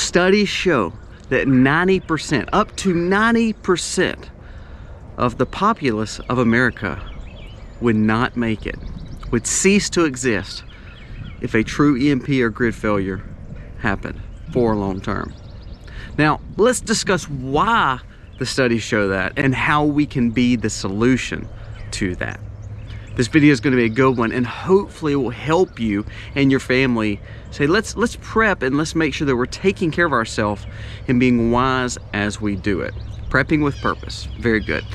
Studies show that 90%, up to 90% of the populace of America would not make it, would cease to exist if a true EMP or grid failure happened for a long term. Now, let's discuss why the studies show that and how we can be the solution to that. This video is going to be a good one, and hopefully it will help you and your family say, let's prep and let's make sure that we're taking care of ourselves and being wise as we do it. Prepping with purpose. Very good.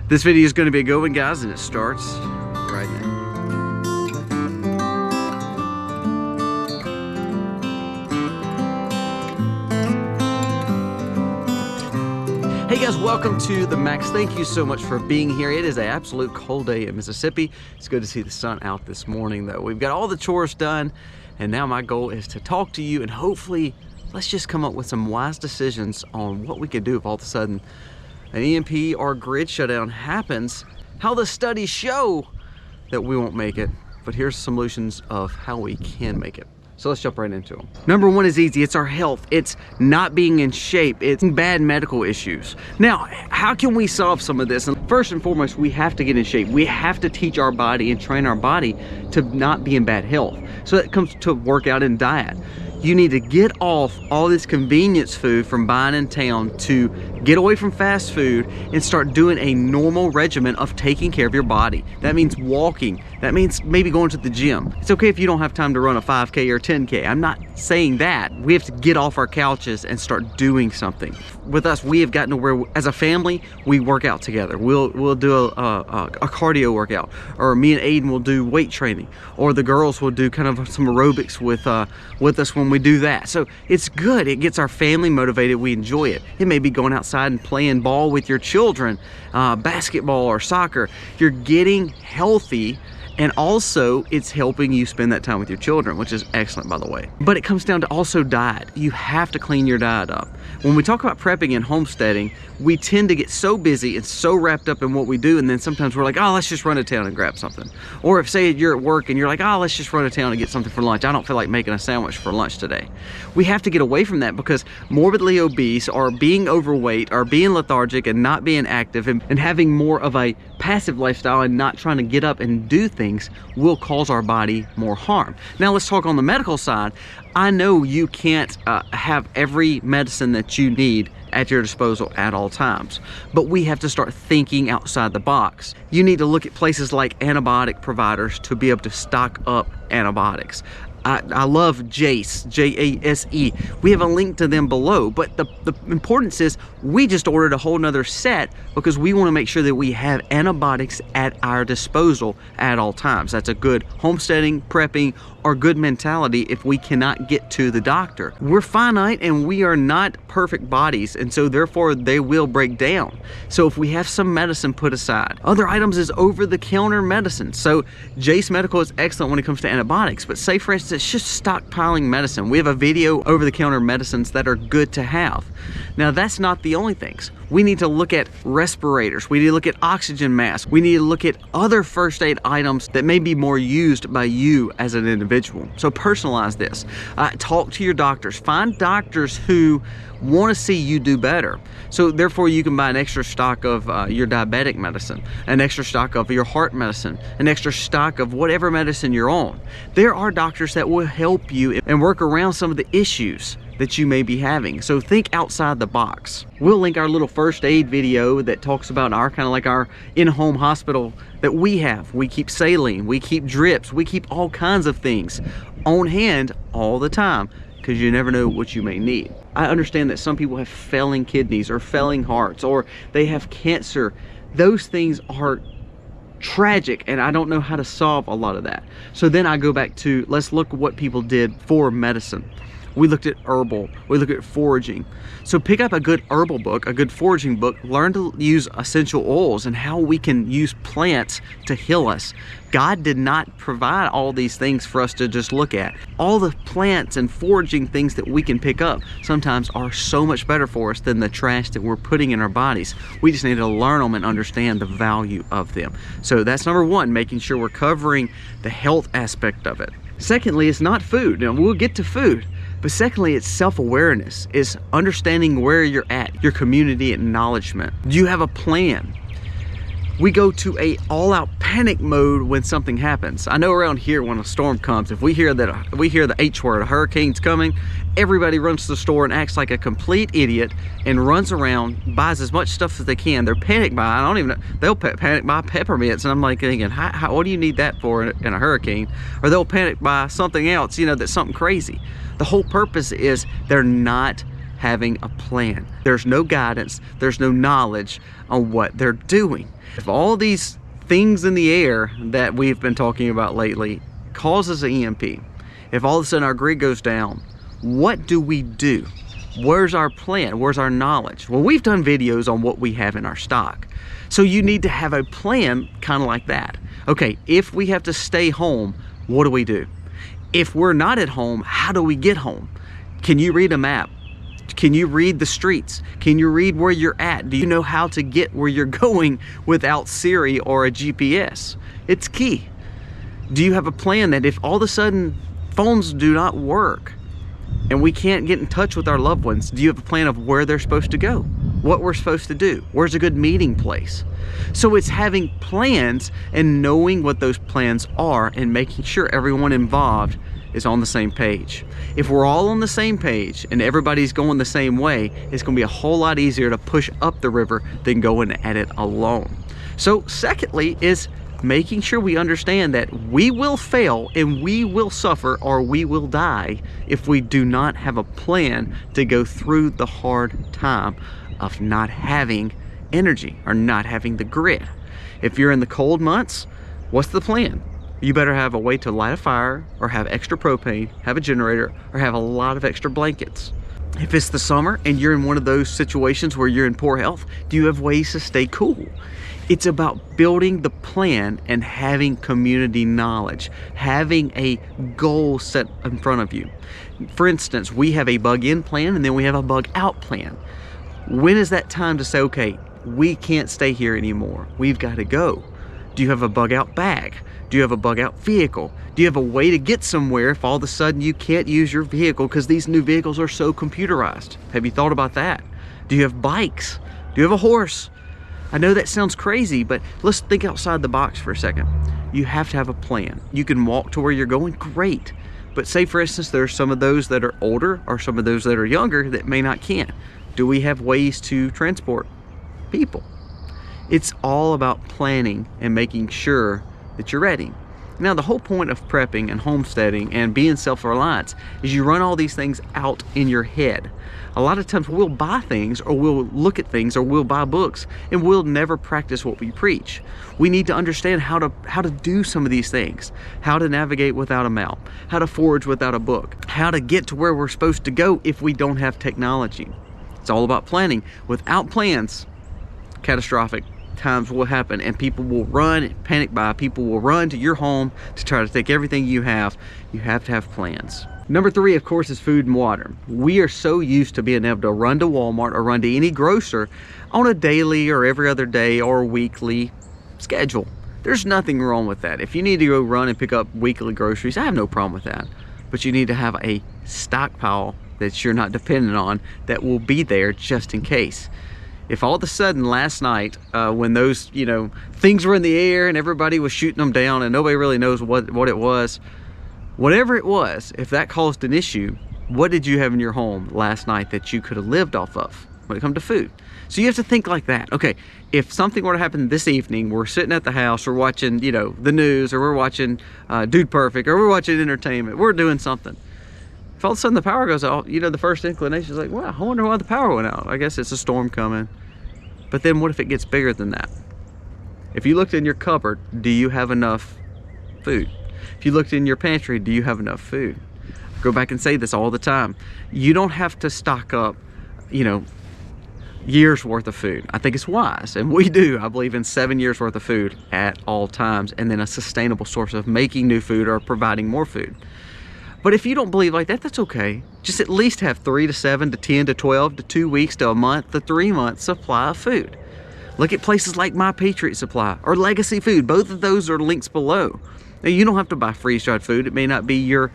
This video is going to be a good one, guys, and it starts right now. Hey guys, welcome to the Max. Thank you so much for being here. It is an absolute cold day in Mississippi. It's good to see the sun out this morning though. We've got all the chores done, and now my goal is to talk to you and hopefully let's just come up with some wise decisions on what we could do if all of a sudden an EMP or grid shutdown happens. How the studies show that we won't make it, but here's solutions of how we can make it. So let's jump right into them. Number one is easy. It's our health. It's not being in shape. It's bad medical issues. Now, how can we solve some of this? And first and foremost, we have to get in shape. We have to teach our body and train our body to not be in bad health. So that comes to workout and diet. You need to get off all this convenience food from buying in town, to get away from fast food and start doing a normal regimen of taking care of your body. That means walking. That means maybe going to the gym. It's okay if you don't have time to run a 5K or 10K. I'm not saying that. We have to get off our couches and start doing something. With us, we have gotten to where, as a family, we work out together. We'll do a cardio workout, or me and Aiden will do weight training, or the girls will do kind of some aerobics with us when we do that. So it's good. It gets our family motivated. We enjoy it. It may be going outside and playing ball with your children, basketball or soccer. You're getting healthy, and also it's helping you spend that time with your children, which is excellent, by the way. But it comes down to also diet. You have to clean your diet up. When we talk about prepping and homesteading, we tend to get so busy and so wrapped up in what we do, and then sometimes we're like, oh, let's just run to town and grab something. Or if, say, you're at work and you're like, oh, let's just run to town and get something for lunch. I don't feel like making a sandwich for lunch today. We have to get away from that, because morbidly obese or being overweight or being lethargic and not being active and having more of a passive lifestyle and not trying to get up and do things will cause our body more harm. Now let's talk on the medical side. I know you can't have every medicine that you need at your disposal at all times, but we have to start thinking outside the box. You need to look at places like antibiotic providers to be able to stock up antibiotics. I love Jase, J-A-S-E. We have a link to them below, but the importance is we just ordered a whole nother set because we want to make sure that we have antibiotics at our disposal at all times. That's a good homesteading, prepping, or good mentality if we cannot get to the doctor. We're finite and we are not perfect bodies, and so therefore they will break down. So if we have some medicine put aside. Other items is over-the-counter medicine. So Jase Medical is excellent when it comes to antibiotics, but say for instance, it's just stockpiling medicine. We have a video over-the-counter medicines that are good to have. Now that's not the only things. We need to look at respirators. We need to look at oxygen masks. We need to look at other first aid items that may be more used by you as an individual. So personalize this. Talk to your doctors. Find doctors who want to see you do better. So therefore you can buy an extra stock of your diabetic medicine, an extra stock of your heart medicine, an extra stock of whatever medicine you're on. There are doctors that will help you and work around some of the issues that you may be having. So think outside the box. We'll link our little first aid video that talks about our kind of like our in-home hospital that we have. We keep saline, we keep drips, we keep all kinds of things on hand all the time, because you never know what you may need. I understand that some people have failing kidneys or failing hearts, or they have cancer. Those things are tragic, and I don't know how to solve a lot of that. So then I go back to, let's look at what people did for medicine. We looked at herbal, we looked at foraging. So pick up a good herbal book, a good foraging book, learn to use essential oils and how we can use plants to heal us. God did not provide all these things for us to just look at. All the plants and foraging things that we can pick up sometimes are so much better for us than the trash that we're putting in our bodies. We just need to learn them and understand the value of them. So that's number one, making sure we're covering the health aspect of it. Secondly, it's not food. Now we'll get to food. But secondly, it's self-awareness. It's understanding where you're at, your community acknowledgement. Do you have a plan? We go to a all-out panic mode when something happens. I know around here when a storm comes, if we hear the H word, a hurricane's coming, everybody runs to the store and acts like a complete idiot and runs around, buys as much stuff as they can. They're panic buy. I don't even know. They'll panic buy peppermints, and I'm like thinking, what do you need that for in a hurricane? Or they'll panic buy something else, you know, that's something crazy. The whole purpose is they're not having a plan. There's no guidance. There's no knowledge on what they're doing. If all these things in the air that we've been talking about lately causes an EMP, if all of a sudden our grid goes down, what do we do? Where's our plan? Where's our knowledge? Well, we've done videos on what we have in our stock. So you need to have a plan kind of like that. Okay, if we have to stay home, what do we do? If we're not at home, how do we get home? Can you read a map? Can you read the streets? Can you read where you're at? Do you know how to get where you're going without Siri or a GPS? It's key. Do you have a plan that if all of a sudden phones do not work and we can't get in touch with our loved ones, do you have a plan of where they're supposed to go? What we're supposed to do? Where's a good meeting place? So it's having plans and knowing what those plans are and making sure everyone involved is on the same page. If we're all on the same page and everybody's going the same way, it's going to be a whole lot easier to push up the river than going at it alone. So secondly is making sure we understand that we will fail and we will suffer or we will die if we do not have a plan to go through the hard time of not having energy or not having the grid. If you're in the cold months, what's the plan? You better have a way to light a fire or have extra propane, have a generator, or have a lot of extra blankets. If it's the summer and you're in one of those situations where you're in poor health, do you have ways to stay cool? It's about building the plan and having community knowledge, having a goal set in front of you. For instance, we have a bug in plan and then we have a bug out plan. When is that time to say, okay, we can't stay here anymore, we've got to go? Do you have a bug out bag? Do you have a bug out vehicle? Do you have a way to get somewhere if all of a sudden you can't use your vehicle because these new vehicles are so computerized? Have you thought about that? Do you have bikes? Do you have a horse? I know that sounds crazy, but let's think outside the box for a second. You have to have a plan. You can walk to where you're going, great. But say for instance, there's some of those that are older or some of those that are younger that may not can. Do we have ways to transport people? It's all about planning and making sure that you're ready. Now, the whole point of prepping and homesteading and being self-reliant is you run all these things out in your head. A lot of times we'll buy things or we'll look at things or we'll buy books and we'll never practice what we preach. We need to understand how to do some of these things, how to navigate without a map, how to forage without a book, how to get to where we're supposed to go if we don't have technology. It's all about planning. Without plans, catastrophic times will happen and people will run, panic buy, people will run to your home to try to take everything you have. You have to have plans. Number 3, of course, is food and water. We are so used to being able to run to Walmart or run to any grocer on a daily or every other day or weekly schedule. There's nothing wrong with that. If you need to go run and pick up weekly groceries, I have no problem with that. But you need to have a stockpile that you're not dependent on that will be there just in case. If all of a sudden last night when those things were in the air and everybody was shooting them down and nobody really knows what it was, whatever it was, if that caused an issue, what did you have in your home last night that you could have lived off of when it comes to food? So you have to think like that. Okay, if something were to happen this evening, we're sitting at the house, we're watching the news, or we're watching Dude Perfect, or we're watching entertainment, we're doing something. If all of a sudden the power goes out, the first inclination is like, wow, I wonder why the power went out. I guess it's a storm coming. But then what if it gets bigger than that? If you looked in your cupboard, do you have enough food? If you looked in your pantry, do you have enough food? I go back and say this all the time. You don't have to stock up, years worth of food. I think it's wise, and we do. I believe in 7 years worth of food at all times, and then a sustainable source of making new food or providing more food. But if you don't believe like that, that's okay. Just at least have 3 to 7 to 10 to 12 to 2 weeks to a month to 3 months supply of food. Look at places like My Patriot Supply or Legacy Food. Both of those are links below. Now, you don't have to buy freeze-dried food. It may not be your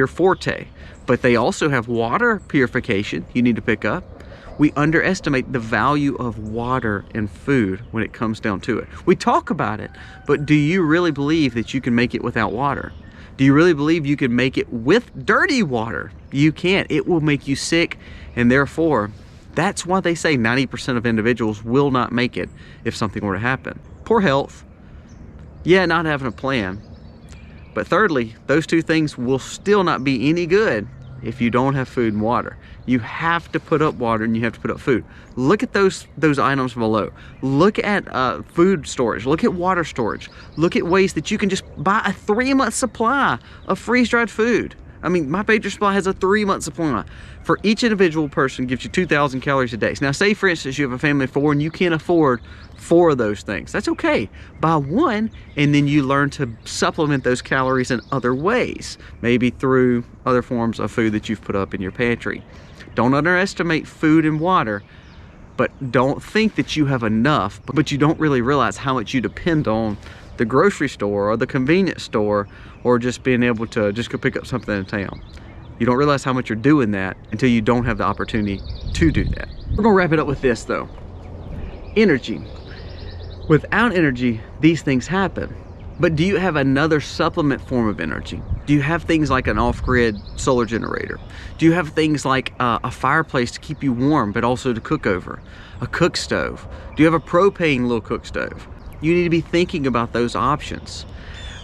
forte, but they also have water purification you need to pick up. We underestimate the value of water and food when it comes down to it. We talk about it, but do you really believe that you can make it without water? Do you really believe you can make it with dirty water? You can't. It will make you sick, and therefore, that's why they say 90% of individuals will not make it if something were to happen. Poor health, yeah, not having a plan. But thirdly, those two things will still not be any good if you don't have food and water. You have to put up water and you have to put up food. Look at those items below. Look at food storage. Look at water storage. Look at ways that you can just buy a 3-month supply of freeze-dried food. I mean, my Patriot Supply has a 3-month supply. For each individual person, gives you 2,000 calories a day. Now, say for instance you have a family of 4 and you can't afford 4 of those things. That's okay. Buy 1 and then you learn to supplement those calories in other ways, maybe through other forms of food that you've put up in your pantry. Don't underestimate food and water, but don't think that you have enough, but you don't really realize how much you depend on the grocery store or the convenience store, or just being able to just go pick up something in town. You don't realize how much you're doing that until you don't have the opportunity to do that. We're gonna wrap it up with this though. Energy. Without energy, these things happen. But do you have another supplement form of energy? Do you have things like an off-grid solar generator? Do you have things like a fireplace to keep you warm, but also to cook over? A cook stove? Do you have a propane little cook stove? You need to be thinking about those options.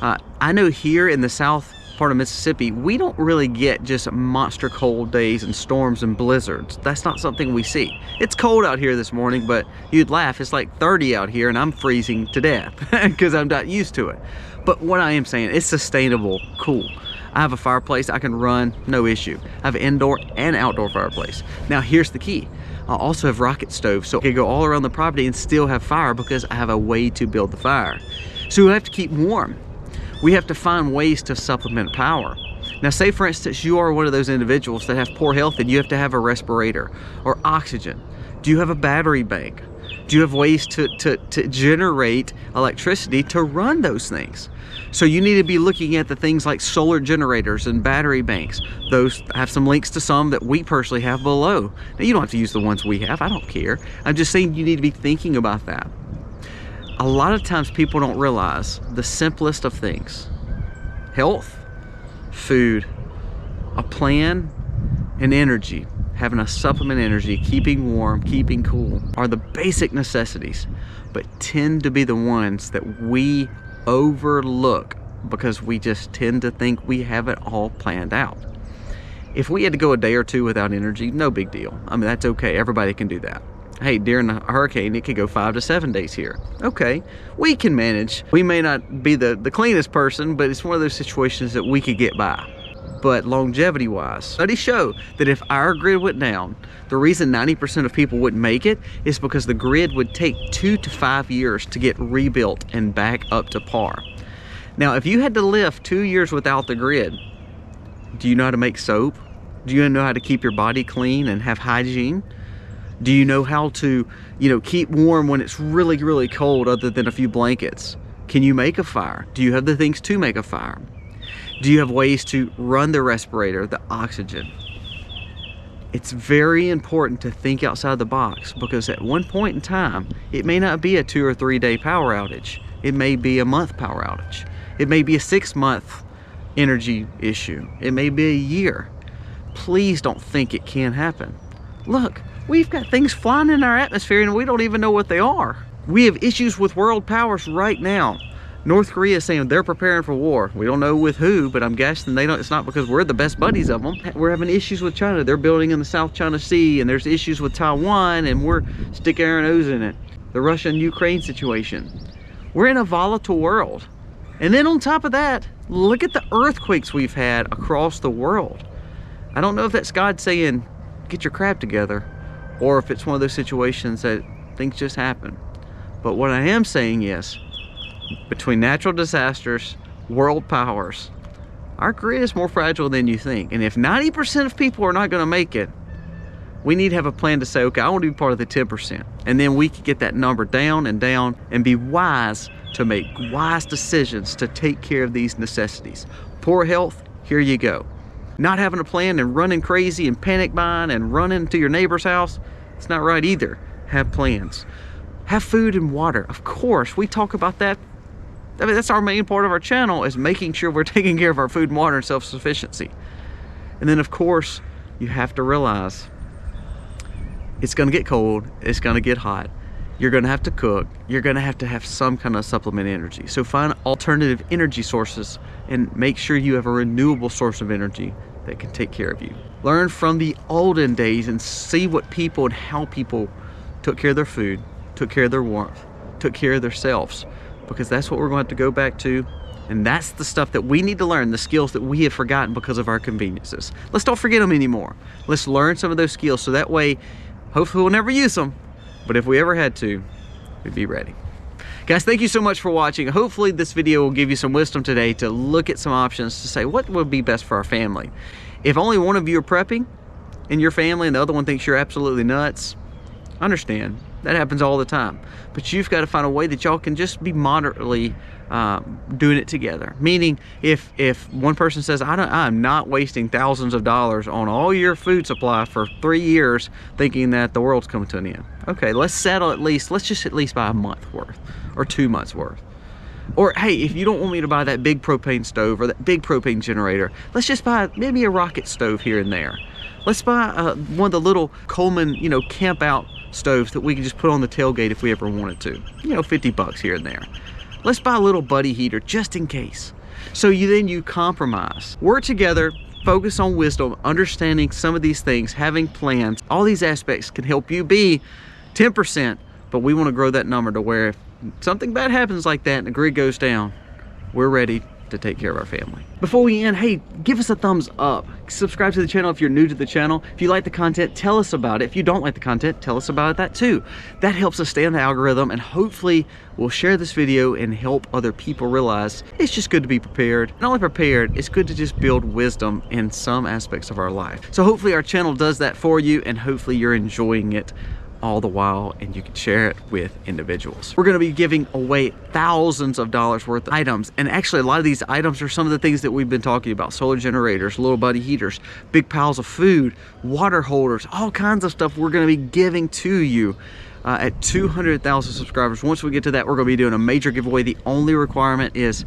I know here in the south part of Mississippi, we don't really get just monster cold days and storms and blizzards. That's not something we see. It's cold out here this morning, but you'd laugh, it's like 30 out here and I'm freezing to death because I'm not used to it. But what I am saying, it's sustainable, cool. I have a fireplace I can run, no issue. I have an indoor and outdoor fireplace. Now here's the key. I also have rocket stoves, so I can go all around the property and still have fire because I have a way to build the fire. So we have to keep warm. We have to find ways to supplement power. Now say for instance you are one of those individuals that have poor health and you have to have a respirator or oxygen. Do you have a battery bank? Do you have ways to generate electricity to run those things? So you need to be looking at the things like solar generators and battery banks. Those have some links to some that we personally have below. Now you don't have to use the ones we have, I don't care. I'm just saying you need to be thinking about that. A lot of times people don't realize the simplest of things. Health, food, a plan, and energy. Having a supplement energy, keeping warm, keeping cool are the basic necessities, but tend to be the ones that we overlook because we just tend to think we have it all planned out. If we had to go a day or two without energy, no big deal. I mean, that's okay. Everybody can do that. Hey, during a hurricane, it could go 5 to 7 days here. Okay, we can manage. We may not be the cleanest person, but it's one of those situations that we could get by. But longevity-wise, studies show that if our grid went down, the reason 90% of people wouldn't make it is because the grid would take 2 to 5 years to get rebuilt and back up to par. Now, if you had to live 2 years without the grid, do you know how to make soap? Do you know how to keep your body clean and have hygiene? Do you know how to, keep warm when it's really, really cold other than a few blankets? Can you make a fire? Do you have the things to make a fire? Do you have ways to run the respirator, the oxygen? It's very important to think outside the box because at one point in time, it may not be a 2 or 3 day power outage. It may be a month power outage. It may be a 6-month energy issue. It may be a year. Please don't think it can't happen. Look, we've got things flying in our atmosphere and we don't even know what they are. We have issues with world powers right now. North Korea is saying they're preparing for war. We don't know with who, but I'm guessing it's not because we're the best buddies of them. We're having issues with China. They're building in the South China Sea, and there's issues with Taiwan, and we're sticking our nose in it. The Russia and Ukraine situation. We're in a volatile world. And then on top of that, look at the earthquakes we've had across the world. I don't know if that's God saying, get your crap together, or if it's one of those situations that things just happen. But what I am saying is, between natural disasters, world powers, our grid is more fragile than you think. And if 90% of people are not going to make it, We need to have a plan to say, okay, I want to be part of the 10%. And then we can get that number down and down and be wise to make wise decisions to take care of these necessities. Poor health, here you go. Not having a plan and running crazy and panic buying and running to your neighbor's house, it's not right either. Have plans. Have food and water. Of course, we talk about that. I mean, that's our main part of our channel, is making sure we're taking care of our food and water and self-sufficiency. And then of course, you have to realize it's gonna get cold, it's gonna get hot. You're gonna have to cook. You're gonna have some kind of supplement energy. So find alternative energy sources and make sure you have a renewable source of energy that can take care of you. Learn from the olden days and see what people and how people took care of their food, took care of their warmth, took care of themselves, because that's what we're going to have to go back to. And that's the stuff that we need to learn, the skills that we have forgotten because of our conveniences. Let's don't forget them anymore. Let's learn some of those skills so that way, hopefully we'll never use them, but if we ever had to, we'd be ready. Guys, thank you so much for watching. Hopefully this video will give you some wisdom today to look at some options to say what would be best for our family. If only one of you are prepping in your family and the other one thinks you're absolutely nuts, understand. That happens all the time. But you've got to find a way that y'all can just be moderately doing it together. Meaning, if one person says, I'm not wasting thousands of dollars on all your food supply for 3 years thinking that the world's coming to an end. Okay, let's settle let's just at least buy a month worth or 2 months worth. Or hey, if you don't want me to buy that big propane stove or that big propane generator, let's just buy maybe a rocket stove here and there. Let's buy one of the little Coleman, camp out stoves that we can just put on the tailgate if we ever wanted to. $50 here and there. Let's buy a little buddy heater just in case. So you compromise. Work together, focus on wisdom, understanding some of these things, having plans. All these aspects can help you be 10%, but we want to grow that number to where if something bad happens like that and the grid goes down, we're ready to take care of our family. Before we end, hey, give us a thumbs up. Subscribe to the channel if you're new to the channel. If you like the content, tell us about it. If you don't like the content, tell us about that too. That helps us stay in the algorithm, and hopefully we'll share this video and help other people realize it's just good to be prepared. Not only prepared, it's good to just build wisdom in some aspects of our life. So hopefully our channel does that for you, and hopefully you're enjoying it all the while, and you can share it with individuals. We're going to be giving away thousands of dollars worth of items, and actually a lot of these items are some of the things that we've been talking about: solar generators, little buddy heaters, big piles of food, water holders, all kinds of stuff we're going to be giving to you at 200,000 subscribers. Once we get to that, we're going to be doing a major giveaway. The only requirement is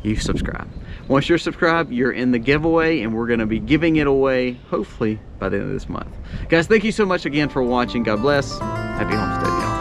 you subscribe. Once you're subscribed, you're in the giveaway, and we're going to be giving it away hopefully by the end of this month. Guys, thank you so much again for watching. God bless. Happy homesteading, y'all.